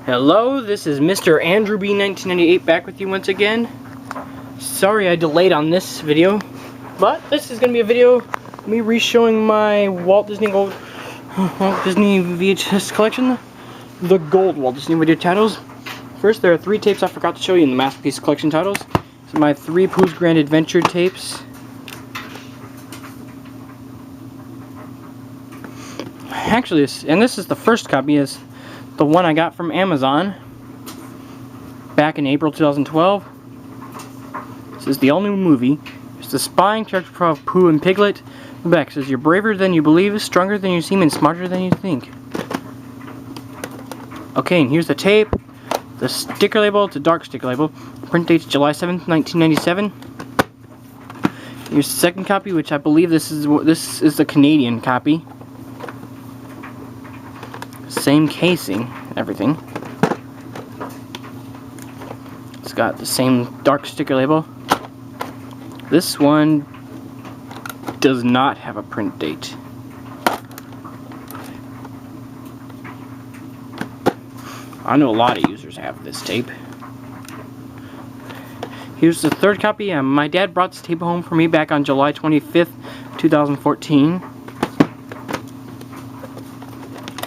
Hello, this is Mr. Andrew B. 1998 back with you once again. Sorry I delayed on this video, but this is going to be a video of me re-showing my Walt Disney VHS collection, the gold Walt Disney video titles. First, there are 3 tapes I forgot to show you in the Masterpiece Collection titles. These are my 3 Pooh's Grand Adventure tapes. Actually, this is the first copy, is the one I got from Amazon back in April 2012. This is the all-new movie. It's the spine character of Pooh and Piglet. The back says, "You're braver than you believe, stronger than you seem, and smarter than you think." Okay, and here's the tape. The sticker label, it's a dark sticker label. Print date's July 7th, 1997. Here's the second copy, which I believe this is the Canadian copy. Same casing, everything. It's got the same dark sticker label. This one does not have a print date. I know a lot of users have this tape. Here's the third copy. My dad brought this tape home for me back on July 25th, 2014.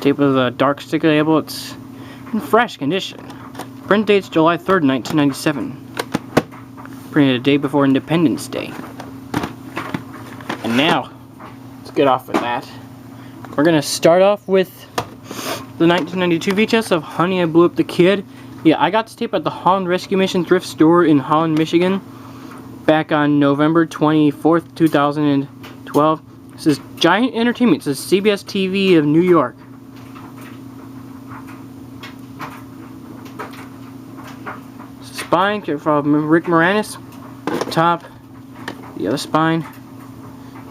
Tape with a dark sticker label. It's in fresh condition. Print date's July 3rd, 1997. Printed a day before Independence Day. And now, let's get off with that. We're gonna start off with the 1992 VHS of Honey, I Blew Up the Kid. Yeah, I got this tape at the Holland Rescue Mission thrift store in Holland, Michigan back on November 24th, 2012. This is Giant Entertainment. This is CBS TV of New York. Spine from Rick Moranis. Top, the other spine.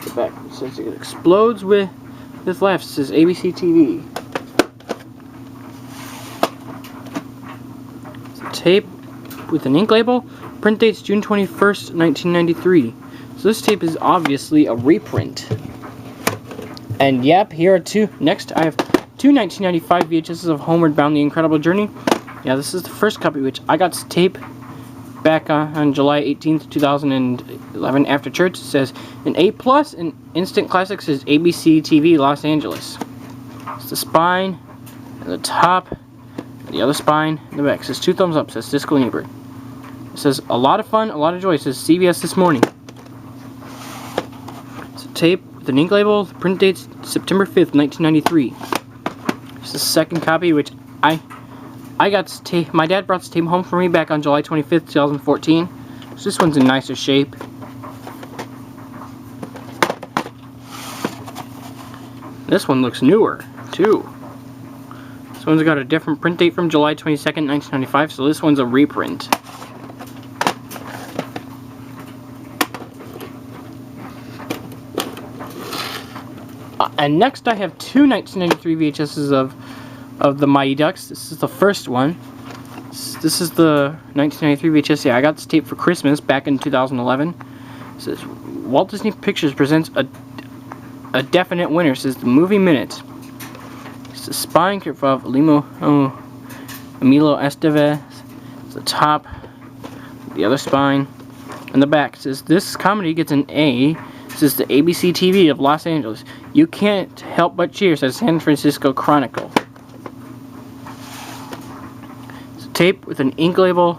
The back says it explodes with this left. It says ABC TV. It's a tape with an ink label. Print date's June 21st, 1993. So this tape is obviously a reprint. And yep, here are two. Next, I have 2 1995 VHSs of Homeward Bound: The Incredible Journey. Yeah, this is the first copy, which I got this tape back on July 18th, 2011 after church. It says an A+, and Instant Classics is ABC TV Los Angeles. It's the spine, and the top, and the other spine, and the back. It says 2 thumbs up, it says Disco Neighbor. It says a lot of fun, a lot of joy. It says CBS This Morning. It's a tape with an ink label. The print date's September 5th, 1993. It's the second copy, which I got this tape. My dad brought this tape home for me back on July 25th, 2014. So this one's in nicer shape. This one looks newer, too. This one's got a different print date from July 22nd, 1995, so this one's a reprint. And next I have 2 1993 VHSs of the Mighty Ducks. This is the first one. This is the 1993 VHS. Yeah, I got this tape for Christmas back in 2011. It says Walt Disney Pictures presents a definite winner. It says the Movie Minute. It's the spine of Emilio Estevez. It's the top, the other spine, and the back. It says this comedy gets an A. This is the ABC TV of Los Angeles. You can't help but cheer, says San Francisco Chronicle. Tape with an ink label.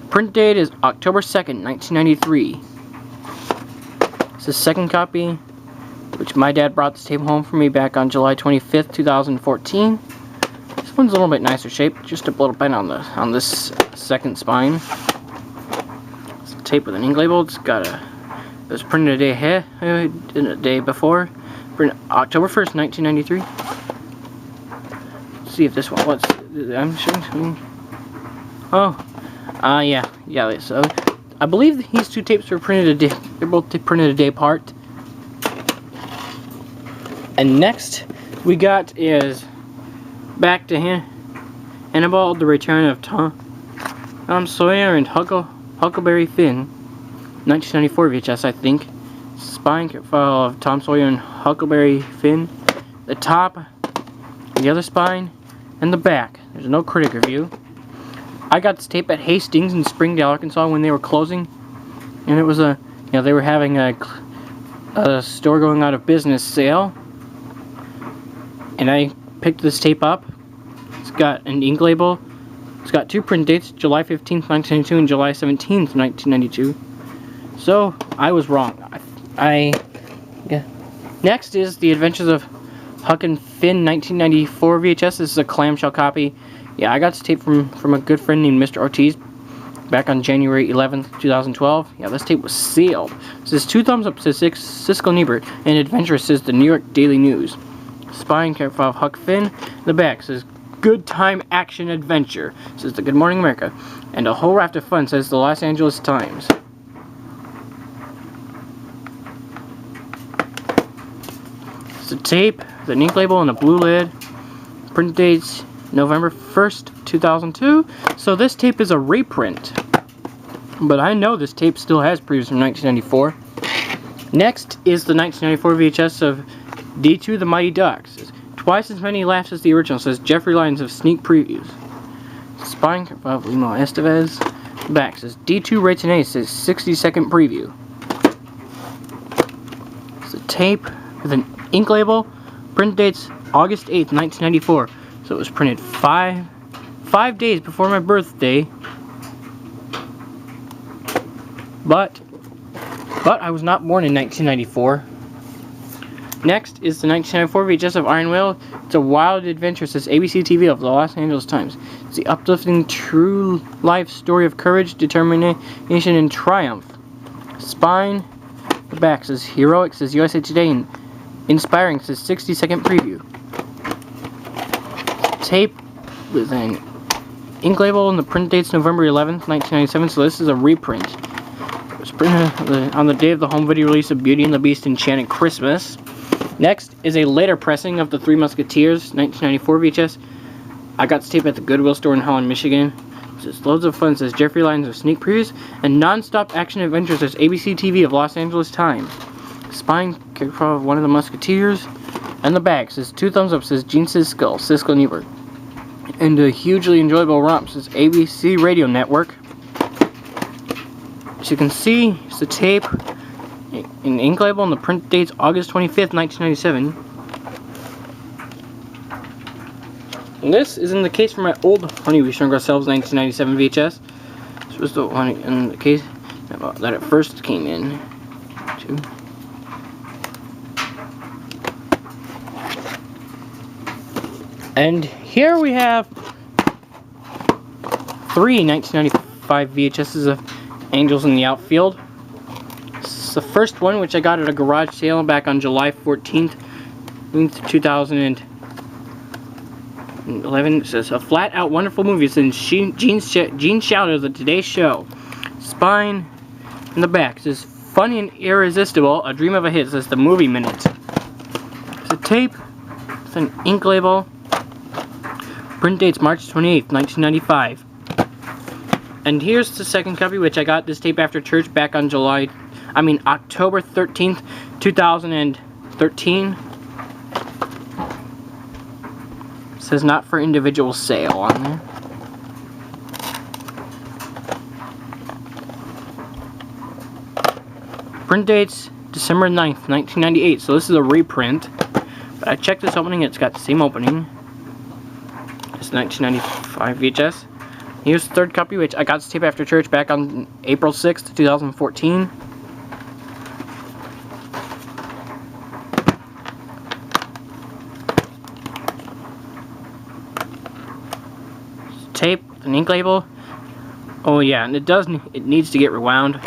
Print date is October 2nd, 1993. It's the second copy, which my dad brought this tape home for me back on July 25th, 2014. This one's a little bit nicer shape, just a little bit on this second spine. It's a tape with an ink label. It's got it was printed a day before. Printed October 1st, 1993. Let's see if this one. I'm showing. Yeah. So I believe these 2 tapes were printed a day. They're both printed a day apart. And next we got is back to Hannibal: The Return of Tom Sawyer and Huckleberry Finn. 1994 VHS, I think. Spine file of Tom Sawyer and Huckleberry Finn. The top, the other spine, and the back. There's no critic review. I got this tape at Hastings in Springdale, Arkansas when they were closing. And it was they were having a store going out of business sale. And I picked this tape up. It's got an ink label. It's got 2 print dates, July 15th, 1992 and July 17th, 1992. So, I was wrong. Next is The Adventures of Huck and Finn, 1994 VHS. This is a clamshell copy. Yeah, I got this tape from a good friend named Mr. Ortiz back on January 11th, 2012. Yeah, this tape was sealed. It says 2 thumbs up, says Siskel and Ebert, and Adventure says the New York Daily News. Spine character of Huck Finn. The back says Good Time Action Adventure, says the Good Morning America. And a whole raft of fun, says the Los Angeles Times. It's a tape, the ink label, and a blue lid. Print dates November 1st, 2002. So this tape is a reprint. But I know this tape still has previews from 1994. Next is the 1994 VHS of D2 The Mighty Ducks. Twice as many laughs as the original, says Jeffrey Lyons of Sneak Previews. Spine of Limo Estevez. Back says D2 rates an A, says 60-second preview. It's a tape with an ink label. Print dates August 8th, 1994. So it was printed five days before my birthday. But I was not born in 1994. Next is the 1994 VHS of Iron Whale. It's a wild adventure, says ABC TV of the Los Angeles Times. It's the uplifting true life story of courage, determination, and triumph. Spine, the back says heroic, says USA Today, and inspiring, says 60-second preview. Tape with an ink label, and the print date's November 11th, 1997, so this is a reprint. It was printed on the day of the home video release of Beauty and the Beast Enchanted Christmas. Next is a later pressing of the Three Musketeers, 1994 VHS. I got this tape at the Goodwill store in Holland, Michigan. It's loads of fun, says Jeffrey Lyons of Sneak Previews, and non-stop action adventures, says ABC TV of Los Angeles Times. Spine character of one of the Musketeers, and the back says 2 thumbs up, says Gene Siskel and Ebert. And a hugely enjoyable romp, says ABC Radio Network. As you can see, it's a tape, an ink label, and the print date's August 25th, 1997. And this is in the case for my old Honey We Shrunk Ourselves 1997 VHS. This was the one in the case that it first came in to. And here we have 3 1995 VHSs of Angels in the Outfield. This is the first one, which I got at a garage sale back on July 14th, 2011. It says, a flat-out wonderful movie since Gene Shalit of the Today Show. Spine in the back. It says, funny and irresistible, a dream of a hit. It says, the movie minute. It's a tape with an ink label. Print date's March 28th, 1995. And here's the second copy, which I got this tape after church back on October 13th, 2013. It says not for individual sale on there. Print date's December 9th, 1998. So this is a reprint. But I checked this opening, it's got the same opening. It's 1995 VHS. Here's the third copy, which I got this tape after church back on April 6th, 2014. Tape, an ink label. Oh yeah, and it needs to get rewound.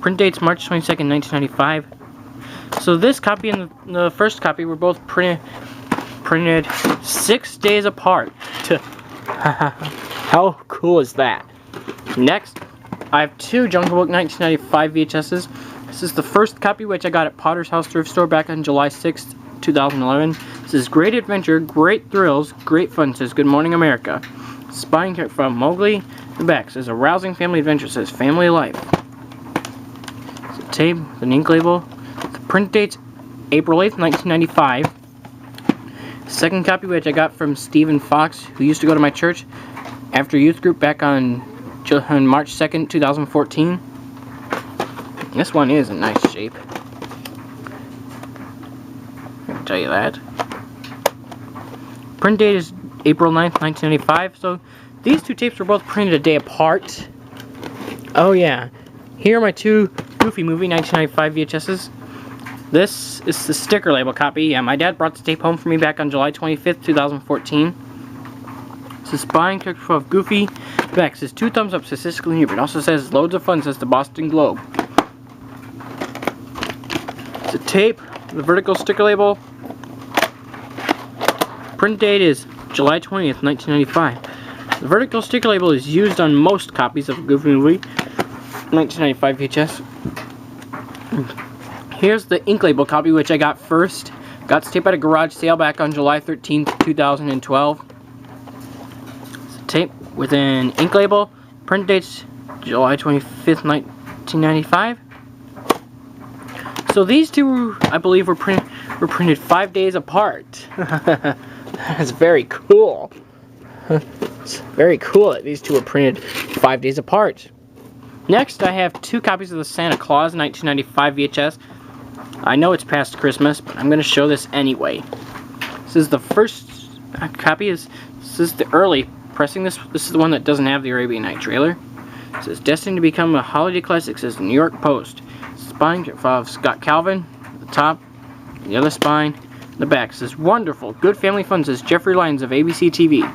Print date's March 22nd, 1995. So this copy and the first copy were both printed 6 days apart. How cool is that? Next, I have 2 Jungle Book 1995 VHSs. This is the first copy, which I got at Potter's House Thrift Store back on July 6th, 2011. This is great adventure, great thrills, great fun. It says Good Morning America. Spine character from Mowgli. The back says a rousing family adventure. It says Family Life. It's a tape, an ink label. The print date's April 8th, 1995. second copy, which I got from Stephen Fox, who used to go to my church after youth group back on March 2nd, 2014. This one is in nice shape. I can tell you that. Print date is April 9th, 1995. So these two tapes were both printed a day apart. Oh yeah. Here are my two Goofy Movie 1995 VHSs. This is the sticker label copy. Yeah, my dad brought the tape home for me back on July 25th, 2014. This is Spine Character of Goofy. Back says 2 thumbs up, says Siskel and Ebert. It also says loads of fun, says the Boston Globe. It's a tape, the vertical sticker label. Print date is July 20th, 1995. The vertical sticker label is used on most copies of Goofy Movie 1995 VHS. Here's the ink label copy, which I got first. Got this tape at a garage sale back on July 13th, 2012. It's a tape with an ink label. Print date's July 25th, 1995. So these two, I believe, were printed 5 days apart. That's very cool. It's very cool that these two were printed 5 days apart. Next, I have 2 copies of the Santa Claus 1995 VHS. I know it's past Christmas, but I'm going to show this anyway. This is the first copy. This is the early pressing. This is the one that doesn't have the Arabian Night trailer. It says, destined to become a holiday classic, says the New York Post. Spine of Scott Calvin at the top. The other spine. The back says, wonderful, good family fun, says Jeffrey Lyons of ABC TV.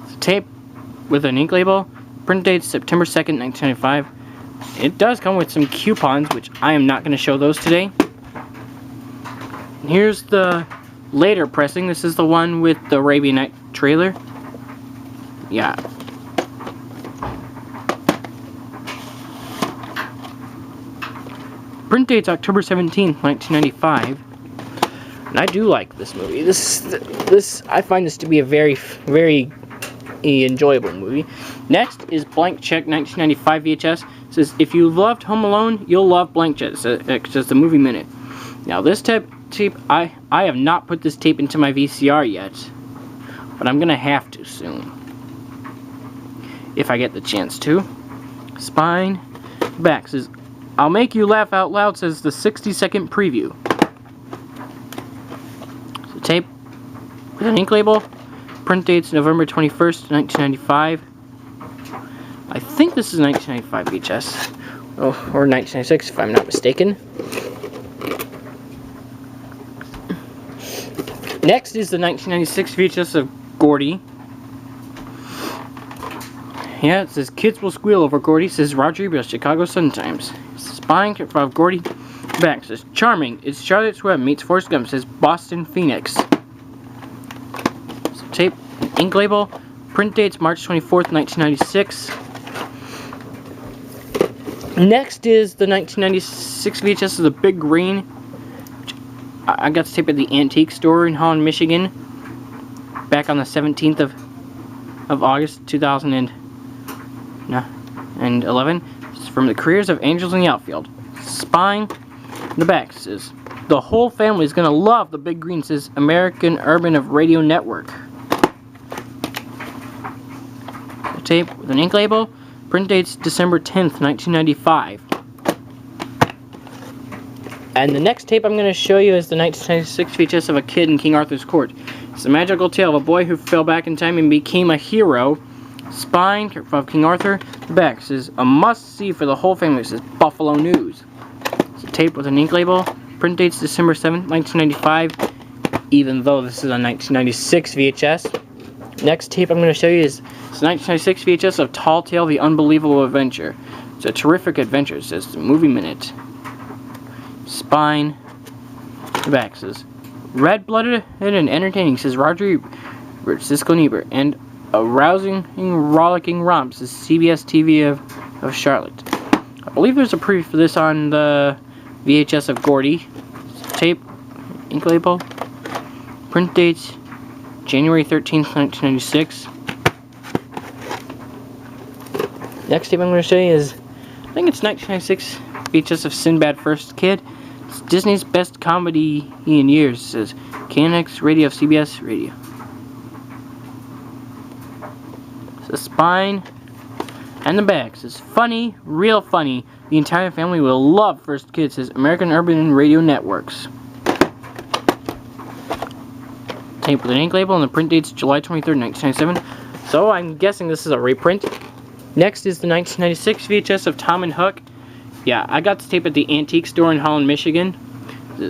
It's a tape with an ink label. Print date September 2nd, 1995. It does come with some coupons, which I am not going to show those today. Here's the later pressing. This is the one with the Arabian Night trailer. Yeah. Print date's October 17th, 1995. And I do like this movie. This I find this to be a very, very enjoyable movie. Next is Blank Check 1995 VHS. It says, if you loved Home Alone, you'll love Blank Check. It's just the movie minute. Now this tape, I have not put this tape into my VCR yet, but I'm gonna have to soon, if I get the chance to. Spine back says, I'll make you laugh out loud, says the 60-second preview. It's a tape with an ink label. Print date's November 21st, 1995. I think this is 1995 VHS. Oh, or 1996 if I'm not mistaken. Next is the 1996 VHS of Gordy. Yeah, it says kids will squeal over Gordy, says Roger Ebert, Chicago Sun-Times. Spine of Gordy. Back says charming. It's Charlotte's Web meets Forrest Gump, says Boston Phoenix. So tape, ink label. Print date's March 24th, 1996. Next is the 1996 VHS of the Big Green. I got this tape at the antique store in Holland, Michigan, back on the 17th of August 2011. It's from the careers of Angels in the Outfield. Spine. The back says, the whole family is going to love the Big Green, says American Urban of Radio Network. The tape with an ink label. Print date's December 10th, 1995. And the next tape I'm going to show you is the 1996 VHS of A Kid in King Arthur's Court. It's a magical tale of a boy who fell back in time and became a hero. Spine of King Arthur. The back says, a must-see for the whole family, says Buffalo News. It's a tape with an ink label. Print date's December 7th, 1995, even though this is a 1996 VHS. Next tape I'm going to show you is the 1996 VHS of Tall Tale, The Unbelievable Adventure. It's a terrific adventure, it says the movie minute. Spine. The back says, red-blooded and entertaining, says Roger Ebert, Siskel and Ebert, and a rousing, rollicking romp, says CBS TV of Charlotte. I believe there's a preview for this on the VHS of Gordy. Tape, ink label, print dates, January 13th, 1996. Next tape I'm going to show you is, I think it's 1996 VHS of Sinbad First Kid. It's Disney's best comedy in years. It says, KNX radio of CBS radio. The spine and the back says funny, real funny. The entire family will love First Kids, says American Urban Radio Networks. Tape with an ink label and the print date's July 23rd, 1997. So I'm guessing this is a reprint. Next is the 1996 VHS of Tom and Huck. Yeah, I got this tape at the antique store in Holland, Michigan.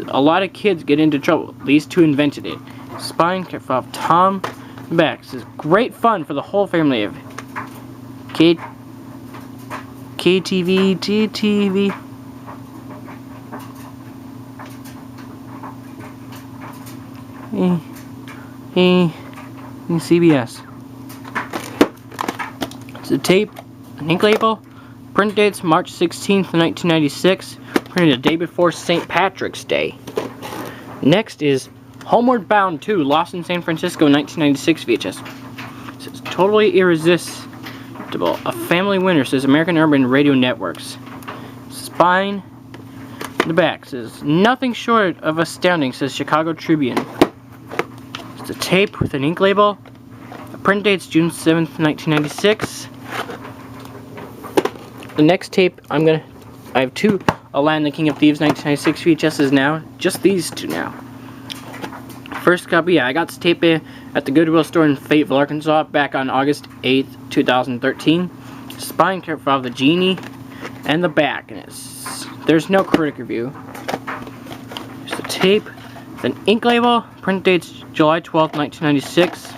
A lot of kids get into trouble. These two invented it. Spine of Tom. Back. This is great fun for the whole family of KTV, TTV. CBS. It's a tape, an ink label, print dates March 16th, 1996, printed a day before St. Patrick's Day. Next is Homeward Bound 2, Lost in San Francisco, 1996 VHS. It's totally irresistible. A family winner, says American Urban Radio Networks. Spine. The back says nothing short of astounding, says Chicago Tribune. It's a tape with an ink label. The print date's June 7th, 1996. The next tape I have two Aladdin the King of Thieves 1996 VHSs now. Just these two now. First copy, yeah, I got this tape at the Goodwill store in Fayetteville, Arkansas, back on August 8th, 2013. Spine cover of the genie and the back, and there's no critic review. There's the tape, then ink label, print dates July 12th, 1996.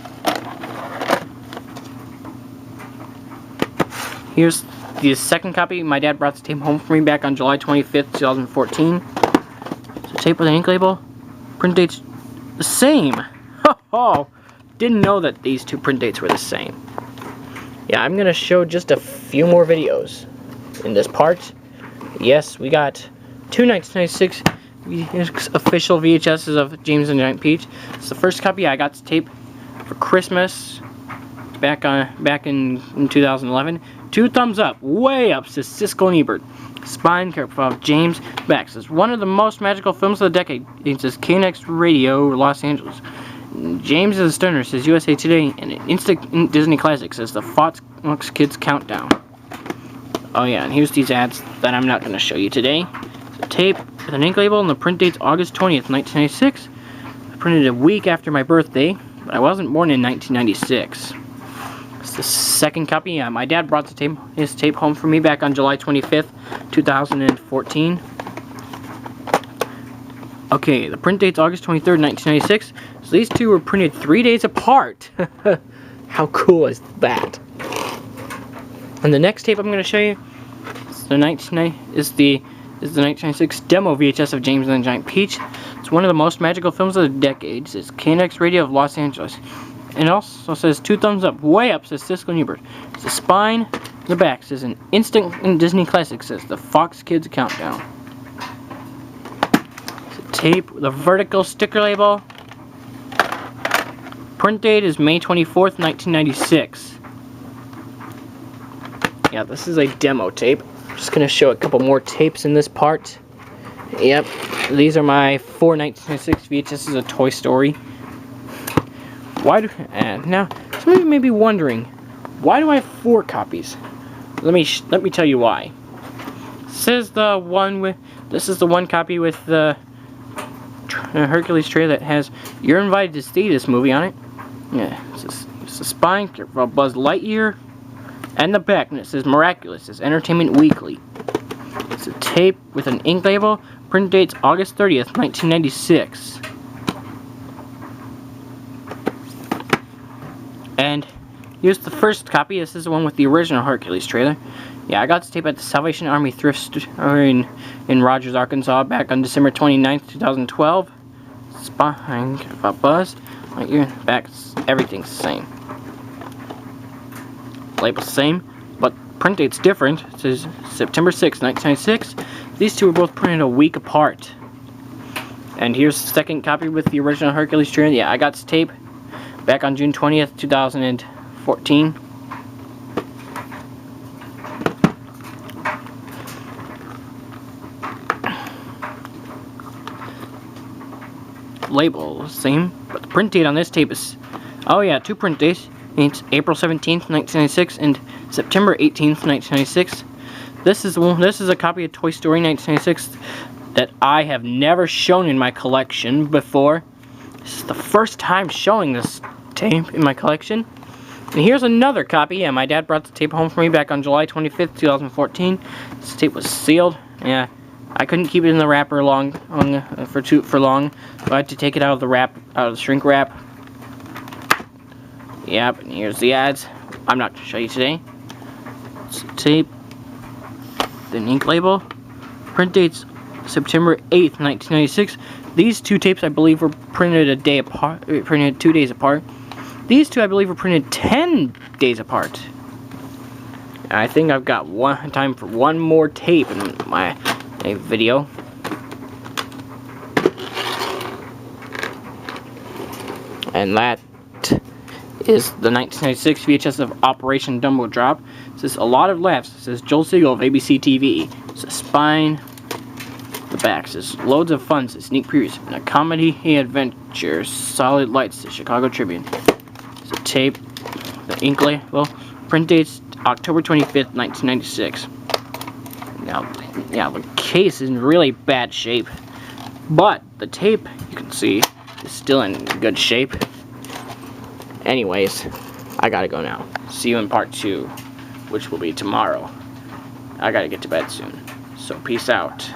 Here's the second copy. My dad brought the tape home for me back on July 25th, 2014. So tape with an ink label, print dates the same. Oh, didn't know that these two print dates were the same. Yeah, I'm gonna show just a few more videos in this part. Yes, we got two 1996 official VHSs of James and the Giant Peach. It's the first copy. I got this tape for Christmas back in 2011. 2 thumbs up, way up, says Siskel and Ebert. Spine of James back says one of the most magical films of the decade. It says KNX Radio, Los Angeles. James is a Stoner, says USA Today, and an instant Disney classic, says the Fox Kids Countdown. Oh yeah, and here's these ads that I'm not going to show you today. It's a tape with an ink label, and the print date's August 20th, 1996. I printed it a week after my birthday, but I wasn't born in 1996. It's the second copy. My dad brought his tape home for me back on July 25th, 2014. Okay, the print date's August 23rd, 1996. So these two were printed 3 days apart. How cool is that? And the next tape I'm going to show you is the 1996 demo VHS of James and the Giant Peach. It's one of the most magical films of the decade. It's KNX Radio of Los Angeles. And it also says 2 thumbs up, way up, says Siskel and Ebert. It's the spine, the back says an instant Disney classic, says the Fox Kids Countdown. It's a tape with a vertical sticker label. Print date is May 24th, 1996. Yeah, this is a demo tape. I'm just going to show a couple more tapes in this part. Yep, these are my 4 1996 VHSs of Toy Story. Now, some of you may be wondering, why do I have 4 copies? Let me tell you why. This is the one copy with the Hercules tray that has "You're invited to see this movie" on it. Yeah, it's the spine for Buzz Lightyear, and the back, and it says "Miraculous." It's Entertainment Weekly. It's a tape with an ink label. Print date's August 30th, 1996. And here's the first copy. This is the one with the original Hercules trailer. Yeah, I got this tape at the Salvation Army thrift store in Rogers, Arkansas, back on December 29th, 2012. Spine about Buzz. Right here, back, everything's the same. Label's the same, but print date's different. It says September 6th, 1996. These two were both printed a week apart. And here's the second copy with the original Hercules trailer. Yeah, I got this tape back on June 20th, 2014. label, same, but the print date on this tape is, oh yeah, 2 print dates. It's April 17th, 1996 and September 18th, 1996. This is a copy of Toy Story 1996 that I have never shown in my collection before. This is the first time showing this tape in my collection. And here's another copy. Yeah, my dad brought the tape home for me back on July 25th, 2014. This tape was sealed. Yeah, I couldn't keep it in the wrapper for long, so I had to take it out of the shrink wrap. Yep, and here's the ads. I'm not going to show you today. It's the tape, the ink label, print dates September 8th, 1996. These 2 tapes I believe were printed a day apart, printed 2 days apart. These 2 I believe were printed 10 days apart. And I think I've got time for one more tape in my video. And that is the 1996 VHS of Operation Dumbo Drop. It says a lot of laughs. It says Joel Siegel of ABC TV. It says spine. The back says loads of fun. It says sneak previews and a comedy adventure. Solid lights. The Chicago Tribune. It's a tape. The ink label. Print dates October 25th, 1996. Now, yeah, the case is in really bad shape, but the tape, you can see, is still in good shape. Anyways, I gotta go now. See you in part 2, which will be tomorrow. I gotta get to bed soon. So peace out.